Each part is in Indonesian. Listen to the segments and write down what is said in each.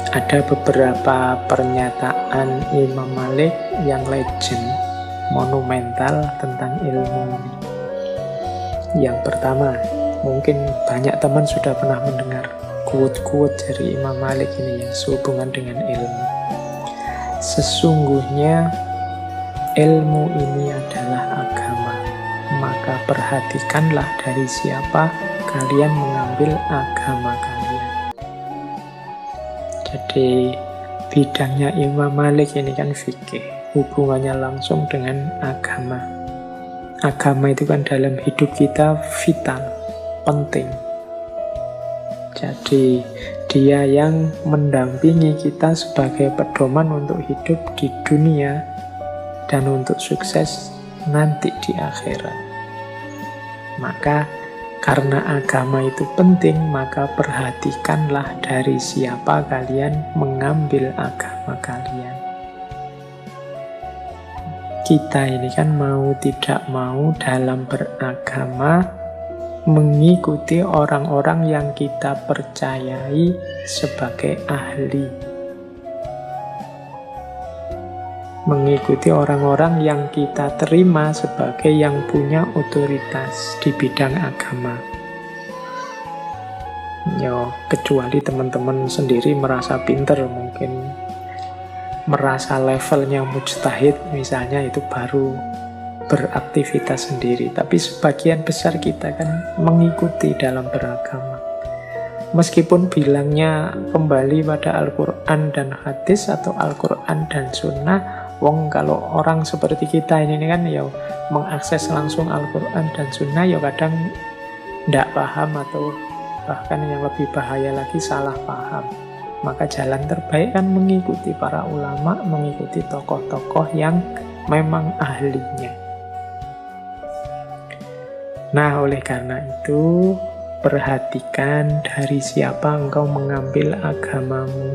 Ada beberapa pernyataan Imam Malik yang legend, monumental tentang ilmu ini. Yang pertama, mungkin banyak teman sudah pernah mendengar quote-quote dari Imam Malik ini yang sehubungan dengan ilmu. Sesungguhnya ilmu ini adalah agama, maka perhatikanlah dari siapa kalian mengambil agama kalian. Jadi bidangnya Imam Malik ini kan fikih, hubungannya langsung dengan agama. Agama itu kan dalam hidup kita vital, penting. Jadi dia yang mendampingi kita sebagai pedoman untuk hidup di dunia dan untuk sukses nanti di akhirat. Maka karena agama itu penting, maka perhatikanlah dari siapa kalian mengambil agama kalian. Kita ini kan mau tidak mau dalam beragama mengikuti orang-orang yang kita percayai sebagai ahli. Mengikuti orang-orang yang kita terima sebagai yang punya otoritas di bidang agama. Ya, kecuali teman-teman sendiri merasa pinter, mungkin merasa levelnya mujtahid misalnya, itu baru beraktivitas sendiri. Tapi sebagian besar kita kan mengikuti dalam beragama. Meskipun bilangnya kembali pada Al-Quran dan hadis atau Al-Quran dan sunnah, wong kalau orang seperti kita ini kan ya mengakses langsung Al-Quran dan sunnah ya kadang tidak paham atau bahkan yang lebih bahaya lagi salah paham. Maka jalan terbaik kan mengikuti para ulama, mengikuti tokoh-tokoh yang memang ahlinya. Nah, oleh karena itu perhatikan dari siapa engkau mengambil agamamu.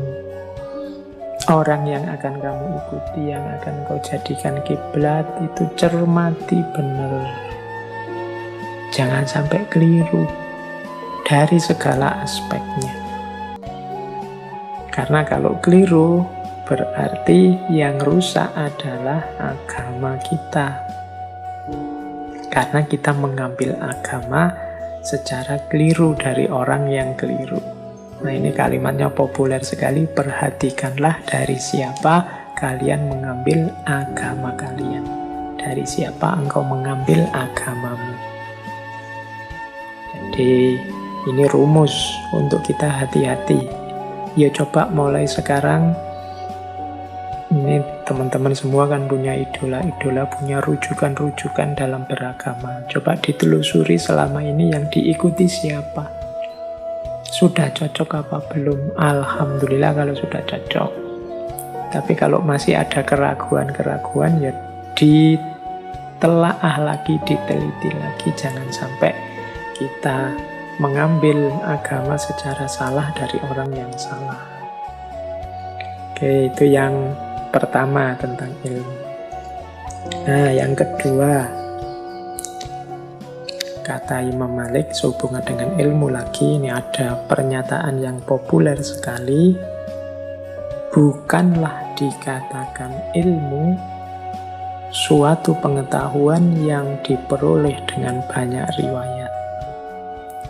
Orang yang akan kamu ikuti, yang akan kau jadikan kiblat, itu cermati benar. Jangan sampai keliru dari segala aspeknya. Karena kalau keliru, berarti yang rusak adalah agama kita. Karena kita mengambil agama secara keliru dari orang yang keliru. Nah, ini kalimatnya populer sekali. Perhatikanlah dari siapa kalian mengambil agama kalian. Dari siapa engkau mengambil agamamu. Jadi ini rumus untuk kita hati-hati. Ya coba mulai sekarang. Ini teman-teman semua kan punya idola-idola, punya rujukan-rujukan dalam beragama. Coba ditelusuri selama ini yang diikuti siapa. Sudah cocok apa belum? Alhamdulillah kalau sudah cocok. Tapi kalau masih ada keraguan-keraguan, ya ditelaah lagi, diteliti lagi. Jangan sampai kita mengambil agama secara salah dari orang yang salah. Oke, itu yang pertama tentang ilmu. Nah, yang kedua, kata Imam Malik sehubungan dengan ilmu lagi, ini ada pernyataan yang populer sekali. Bukanlah dikatakan ilmu suatu pengetahuan yang diperoleh dengan banyak riwayat.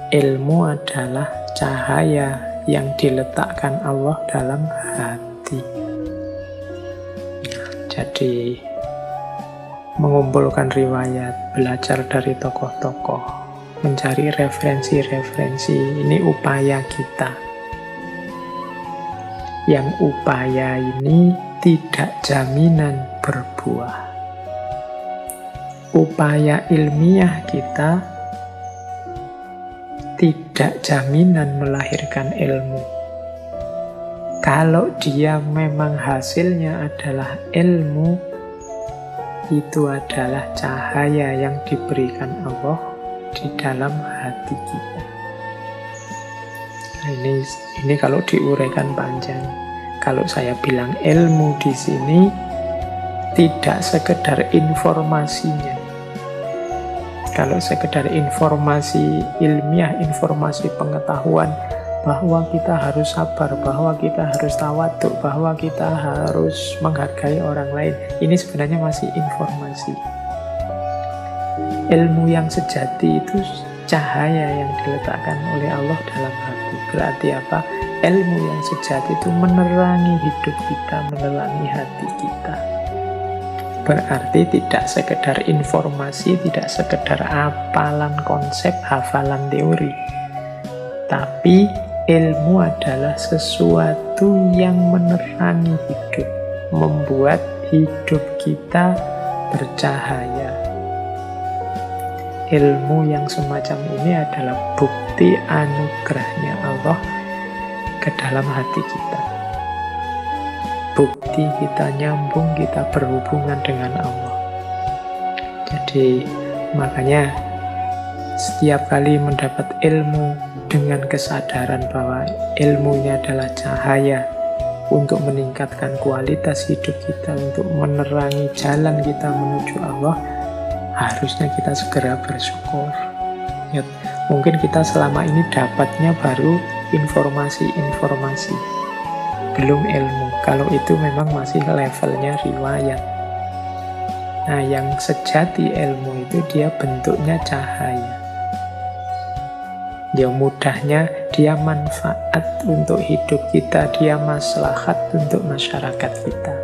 Ilmu adalah cahaya yang diletakkan Allah dalam hati. Jadi mengumpulkan riwayat, belajar dari tokoh-tokoh, mencari referensi-referensi, ini upaya kita. Yang upaya ini tidak jaminan berbuah. Upaya ilmiah kita tidak jaminan melahirkan ilmu. Kalau dia memang hasilnya adalah ilmu, itu adalah cahaya yang diberikan Allah di dalam hati kita. Nah, ini kalau diuraikan panjang. Kalau saya bilang ilmu di sini tidak sekedar informasinya. Kalau sekedar informasi ilmiah, informasi pengetahuan bahwa kita harus sabar, bahwa kita harus tawaduk, bahwa kita harus menghargai orang lain. Ini sebenarnya masih informasi. Ilmu yang sejati itu cahaya yang diletakkan oleh Allah dalam hati. Berarti apa? Ilmu yang sejati itu menerangi hidup kita, menerangi hati kita. Berarti tidak sekedar informasi, tidak sekedar hafalan konsep, hafalan teori. Tapi ilmu adalah sesuatu yang menerangi hidup, membuat hidup kita bercahaya. Ilmu yang semacam ini adalah bukti anugerahnya Allah ke dalam hati kita. Bukti kita nyambung, kita berhubungan dengan Allah. Jadi makanya setiap kali mendapat ilmu dengan kesadaran bahwa ilmunya adalah cahaya untuk meningkatkan kualitas hidup kita, untuk menerangi jalan kita menuju Allah, harusnya kita segera bersyukur. Ya, mungkin kita selama ini dapatnya baru informasi-informasi, belum ilmu. Kalau itu memang masih levelnya riwayat. Nah, yang sejati ilmu itu dia bentuknya cahaya. Ya mudahnya dia manfaat untuk hidup kita, dia maslahat untuk masyarakat kita.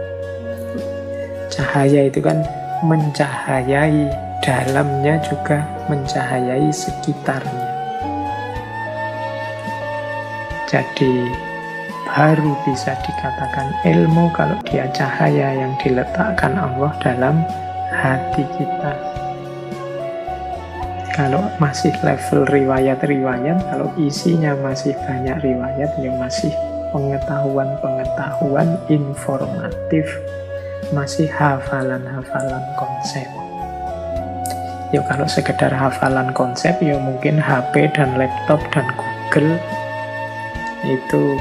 Cahaya itu kan mencahayai, dalamnya juga mencahayai sekitarnya. Jadi baru bisa dikatakan ilmu kalau dia cahaya yang diletakkan Allah dalam hati kita. Kalau masih level riwayat-riwayat, kalau isinya masih banyak riwayat, ya masih pengetahuan-pengetahuan informatif, masih hafalan-hafalan konsep. Ya kalau sekedar hafalan konsep, ya mungkin HP dan laptop dan Google itu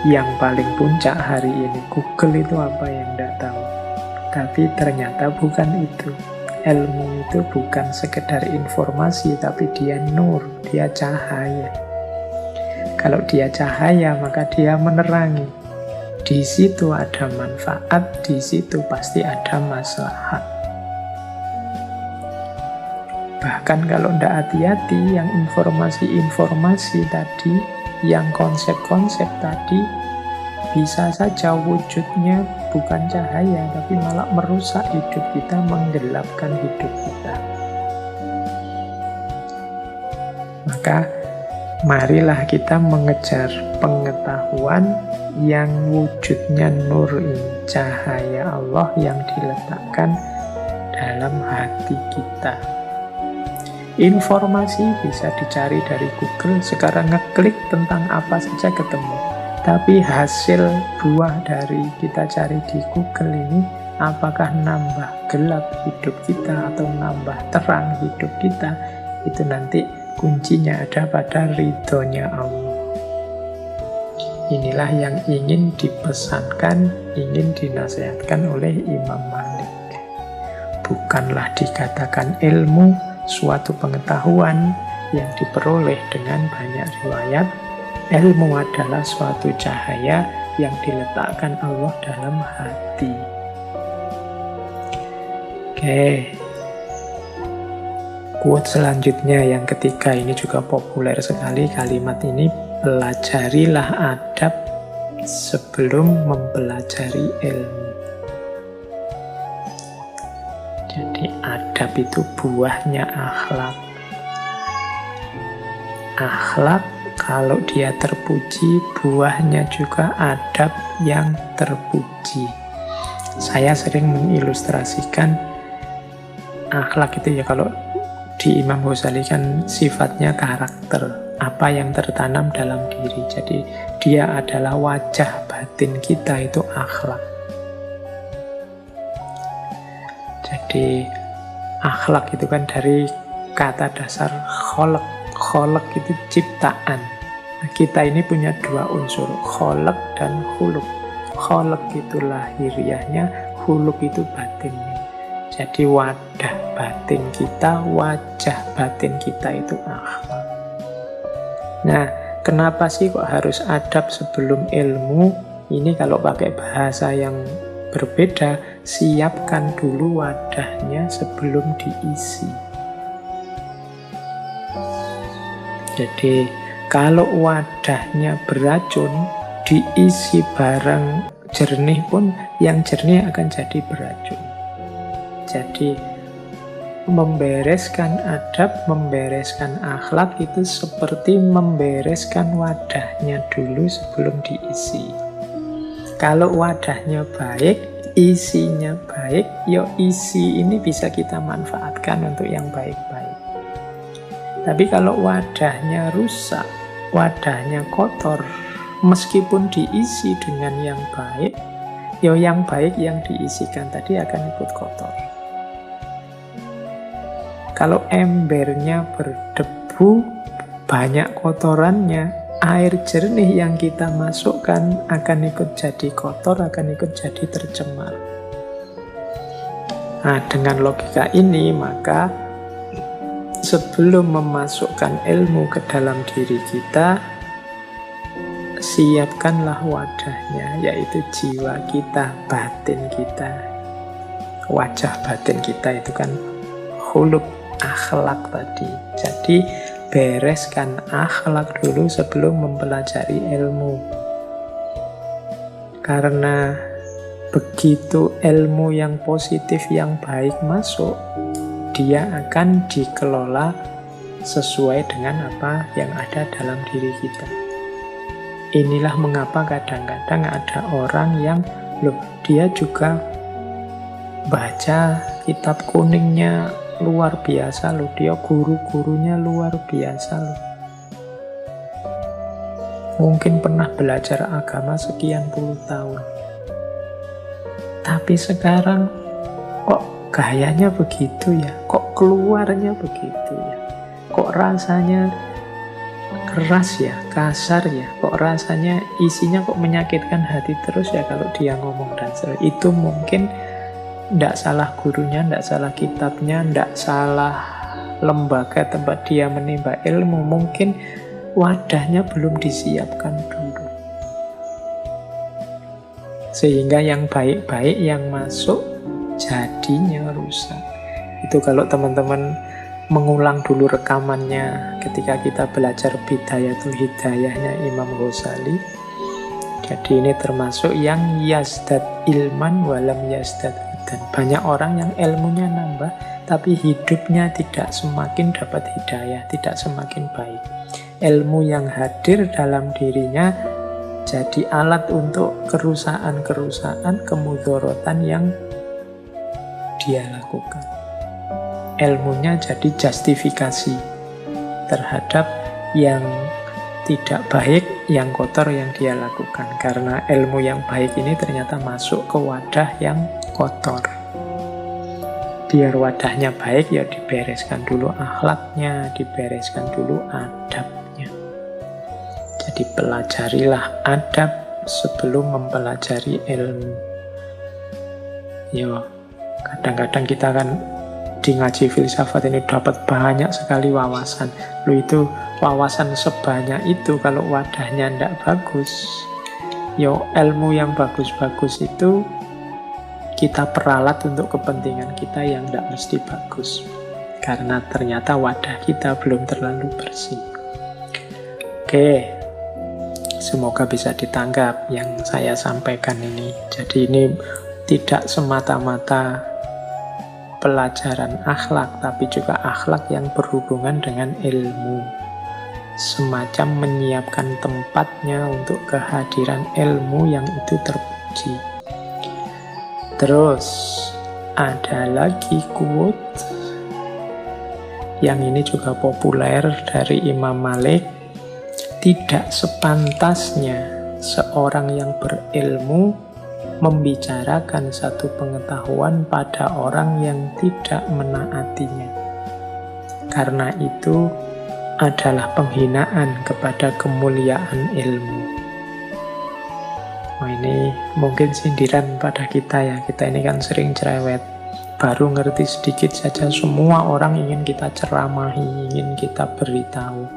yang paling puncak hari ini. Google itu apa yang tidak tahu. Tapi ternyata bukan itu. Ilmu itu bukan sekedar informasi, tapi dia nur, dia cahaya. Kalau dia cahaya, maka dia menerangi. Di situ ada manfaat, di situ pasti ada maslahat. Bahkan kalau tidak hati-hati, yang informasi-informasi tadi, yang konsep-konsep tadi, bisa saja wujudnya bukan cahaya, tapi malah merusak hidup kita, menggelapkan hidup kita. Maka marilah kita mengejar pengetahuan yang wujudnya nur ini, cahaya Allah yang diletakkan dalam hati kita. Informasi bisa dicari dari Google, sekarang ngeklik tentang apa saja ketemu. Tapi hasil buah dari kita cari di Google ini, apakah nambah gelap hidup kita atau nambah terang hidup kita, itu nanti kuncinya ada pada ridhonya Allah. Inilah yang ingin dipesankan, ingin dinasihatkan oleh Imam Malik. Bukanlah dikatakan ilmu suatu pengetahuan yang diperoleh dengan banyak riwayat. Ilmu adalah suatu cahaya yang diletakkan Allah dalam hati. Oke. Quote selanjutnya yang ketiga ini juga populer sekali kalimat ini. Pelajarilah adab sebelum mempelajari ilmu. Jadi adab itu buahnya akhlak. Akhlak kalau dia terpuji, buahnya juga adab yang terpuji. Saya sering mengilustrasikan akhlak itu ya, kalau di Imam Ghazali kan sifatnya karakter, apa yang tertanam dalam diri. Jadi dia adalah wajah batin kita, itu akhlak. Jadi akhlak itu kan dari kata dasar kholak. Kholak itu ciptaan. Nah, kita ini punya dua unsur, kholak dan huluk. Kholak itu lahiriahnya, huluk itu batinnya. Jadi wadah batin kita, wajah batin kita itu akhlak. Nah, kenapa sih kok harus adab sebelum ilmu? Ini kalau pakai bahasa yang berbeda, siapkan dulu wadahnya sebelum diisi. Jadi, kalau wadahnya beracun, diisi barang jernih pun, yang jernih akan jadi beracun. Jadi, membereskan adab, membereskan akhlak itu seperti membereskan wadahnya dulu sebelum diisi. Kalau wadahnya baik, isinya baik, ya isi ini bisa kita manfaatkan untuk yang baik-baik. Tapi kalau wadahnya rusak, wadahnya kotor, meskipun diisi dengan yang baik, ya yang baik yang diisikan tadi akan ikut kotor. Kalau embernya berdebu, banyak kotorannya, air jernih yang kita masukkan akan ikut jadi kotor, akan ikut jadi tercemar. Nah, dengan logika ini, maka sebelum memasukkan ilmu ke dalam diri kita, siapkanlah wadahnya, yaitu jiwa kita, batin kita. Wajah batin kita itu kan khuluq, akhlak tadi. Jadi bereskan akhlak dulu sebelum mempelajari ilmu. Karena begitu ilmu yang positif, yang baik masuk, dia akan dikelola sesuai dengan apa yang ada dalam diri kita. Inilah mengapa kadang-kadang ada orang yang, dia juga baca kitab kuningnya luar biasa loh, dia guru-gurunya luar biasa loh. Mungkin pernah belajar agama sekian puluh tahun. Tapi sekarang kok gayanya begitu ya? Kok keluarnya begitu ya? Kok rasanya keras ya, kasar ya? Kok rasanya isinya kok menyakitkan hati terus ya kalau dia ngomong dan itu mungkin tidak salah gurunya, tidak salah kitabnya, tidak salah lembaga tempat dia menimba ilmu. Mungkin wadahnya belum disiapkan dulu. Sehingga yang baik-baik yang masuk jadinya rusak. Itu kalau teman-teman mengulang dulu rekamannya ketika kita belajar Bidayatul Hidayahnya Imam Ghazali. Jadi ini termasuk yang yazdad ilman walam yazdad dan banyak orang yang ilmunya nambah tapi hidupnya tidak semakin dapat hidayah, tidak semakin baik. Ilmu yang hadir dalam dirinya jadi alat untuk kerusakan-kerusakan, kemudorotan yang dia lakukan. Ilmunya jadi justifikasi terhadap yang tidak baik, yang kotor yang dia lakukan. Karena ilmu yang baik ini ternyata masuk ke wadah yang kotor. Biar wadahnya baik, ya dibereskan dulu akhlaknya, dibereskan dulu adabnya. Jadi pelajarilah adab sebelum mempelajari ilmu. Ya, kadang-kadang kita kan di ngaji filsafat ini dapat banyak sekali wawasan. Itu wawasan sebanyak itu kalau wadahnya tidak bagus, ya ilmu yang bagus-bagus itu kita peralat untuk kepentingan kita yang tidak mesti bagus. Karena ternyata wadah kita belum terlalu bersih. Oke, semoga bisa ditangkap yang saya sampaikan ini. Jadi ini tidak semata-mata pelajaran akhlak, tapi juga akhlak yang berhubungan dengan ilmu. Semacam menyiapkan tempatnya untuk kehadiran ilmu yang itu terpuji. Terus ada lagi quote yang ini juga populer dari Imam Malik. Tidak sepantasnya seorang yang berilmu membicarakan satu pengetahuan pada orang yang tidak menaatinya. Karena itu adalah penghinaan kepada kemuliaan ilmu. Ini mungkin sindiran pada kita ya. Kita ini kan sering cerewet. Baru ngerti sedikit saja semua orang ingin kita ceramahi, ingin kita beritahu.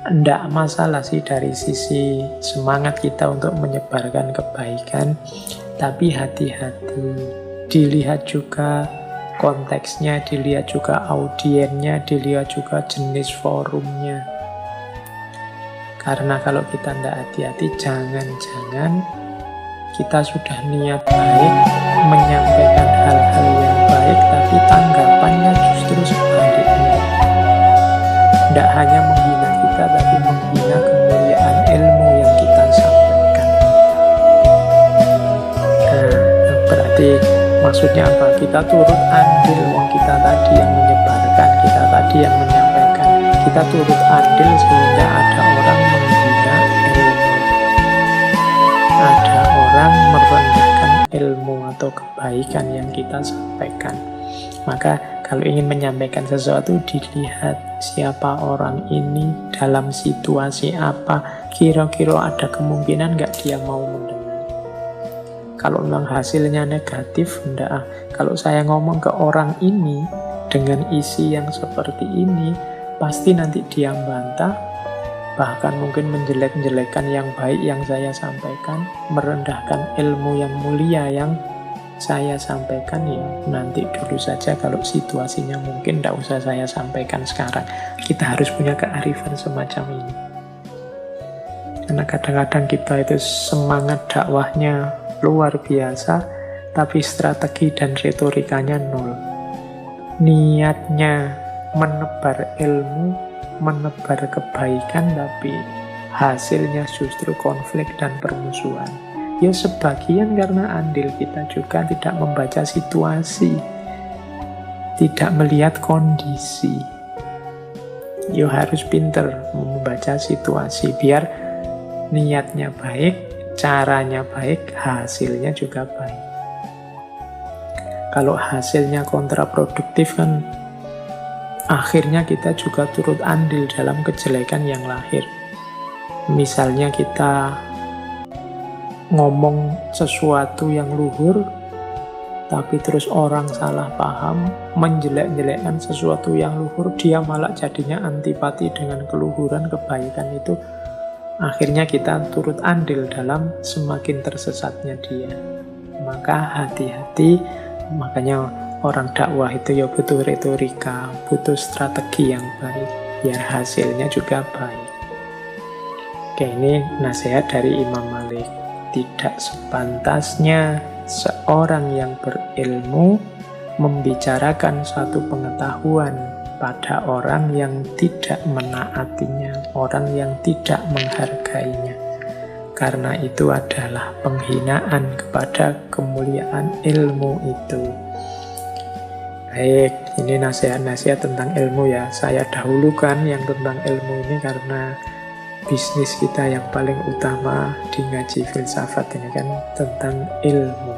Nggak masalah sih dari sisi semangat kita untuk menyebarkan kebaikan, tapi hati-hati. Dilihat juga konteksnya, dilihat juga audiennya, dilihat juga jenis forumnya. Karena kalau kita nggak hati-hati, jangan-jangan kita sudah niat baik, menyampaikan hal-hal yang baik, tapi tanggapannya justru sebaliknya. Nggak hanya menghina kita, tapi menghina kemuliaan ilmu yang kita sampaikan. Nah, berarti maksudnya apa? Kita turut andil, wong kita tadi yang menyebarkan, kita tadi yang menyampaikan. Kita turut andil sehingga ada orang menghina ilmu. Ada orang merendahkan ilmu atau kebaikan yang kita sampaikan. Maka kalau ingin menyampaikan sesuatu, dilihat siapa orang ini, dalam situasi apa, kira-kira ada kemungkinan nggak dia mau mendengar. Kalau memang hasilnya negatif, enggak. Kalau saya ngomong ke orang ini dengan isi yang seperti ini, pasti nanti dia bantah, bahkan mungkin menjelek-jelekan yang baik yang saya sampaikan, merendahkan ilmu yang mulia yang saya sampaikan. Ya nanti dulu saja, kalau situasinya mungkin tidak usah saya sampaikan sekarang. Kita harus punya kearifan semacam ini, karena kadang-kadang kita itu semangat dakwahnya luar biasa, tapi strategi dan retorikanya nol. Niatnya menebar ilmu, menebar kebaikan, tapi hasilnya justru konflik dan permusuhan. Ya sebagian karena andil kita juga tidak membaca situasi, tidak melihat kondisi. Ya harus pinter membaca situasi biar niatnya baik, caranya baik, hasilnya juga baik. Kalau hasilnya kontraproduktif kan akhirnya kita juga turut andil dalam kejelekan yang lahir. Misalnya kita ngomong sesuatu yang luhur, tapi terus orang salah paham, menjelek-jelekkan sesuatu yang luhur, dia malah jadinya antipati dengan keluhuran kebaikan itu. Akhirnya kita turut andil dalam semakin tersesatnya dia. Maka hati-hati, makanya orang dakwah itu ya butuh retorika, butuh strategi yang baik, biar hasilnya juga baik. Oke, ini nasihat dari Imam Malik. Tidak sepantasnya seorang yang berilmu membicarakan satu pengetahuan pada orang yang tidak menaatinya, orang yang tidak menghargainya. Karena itu adalah penghinaan kepada kemuliaan ilmu itu. Baik, ini nasihat-nasihat tentang ilmu ya. Saya dahulukan yang tentang ilmu ini karena bisnis kita yang paling utama di ngaji filsafat ini kan tentang ilmu.